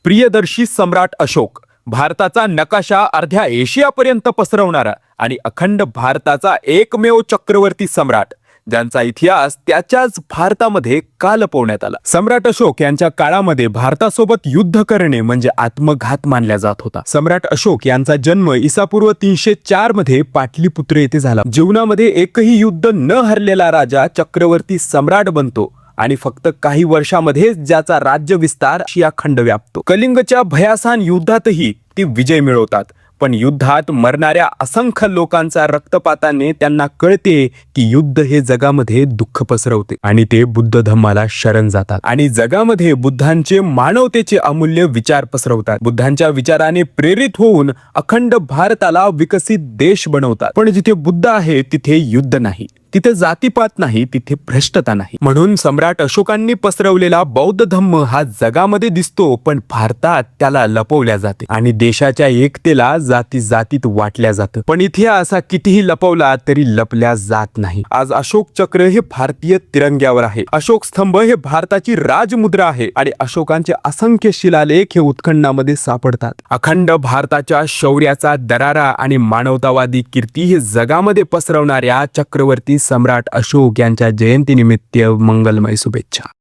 प्रियदर्शी सम्राट अशोक, भारताचा नकाशा अर्ध्या एशियापर्यंत पसरवणारा आणि अखंड भारताचा एकमेव चक्रवर्ती सम्राट, ज्यांचा इतिहास त्याच्याच भारतामध्ये का लपवण्यात आला. सम्राट अशोक यांच्या काळामध्ये भारतासोबत युद्ध करणे म्हणजे आत्मघात मानला जात होता. सम्राट अशोक यांचा जन्म इसापूर्व 304 मध्ये पाटलीपुत्र येथे झाला. जीवनामध्ये एकही युद्ध न हरलेला राजा चक्रवर्ती सम्राट बनतो आणि फक्त काही वर्षांमध्ये ज्याचा राज्य विस्तार आशिया खंड व्यापतो. कलिंगच्या भयासान युद्धातही ते विजय मिळवतात, पण युद्धात मरणाऱ्या असंख्य लोकांचा रक्तपाताने त्यांना कळते की युद्ध हे जगामध्ये दुःख पसरवते आणि ते बुद्ध धम्माला शरण जातात आणि जगामध्ये बुद्धांचे मानवतेचे अमूल्य विचार पसरवतात. बुद्धांच्या विचाराने प्रेरित होऊन अखंड भारताला विकसित देश बनवतात. पण जिथे बुद्ध आहे तिथे युद्ध नाही, तिथे जातीपात नाही, तिथे भ्रष्टता नाही. म्हणून सम्राट अशोकांनी पसरवलेला बौद्ध धम्म हा जगामध्ये दिसतो, पण भारतात त्याला लपवल्या जाते आणि देशाच्या एकतेला जाती जातीत वाटल्या जातं. पण इतिहास कितीही लपवला तरी लपल्या जात नाही. आज अशोक चक्र हे भारतीय तिरंग्यावर आहे. अशोक स्तंभ हे भारताची राजमुद्रा आहे आणि अशोकांचे असंख्य शिलालेख हे उत्खननामध्ये सापडतात. अखंड भारताच्या शौर्याचा दरारा आणि मानवतावादी कीर्ती हे जगामध्ये पसरवणाऱ्या चक्रवर्ती सम्राट अशोक यांच्या जयंतीनिमित्त मंगलमय शुभेच्छा.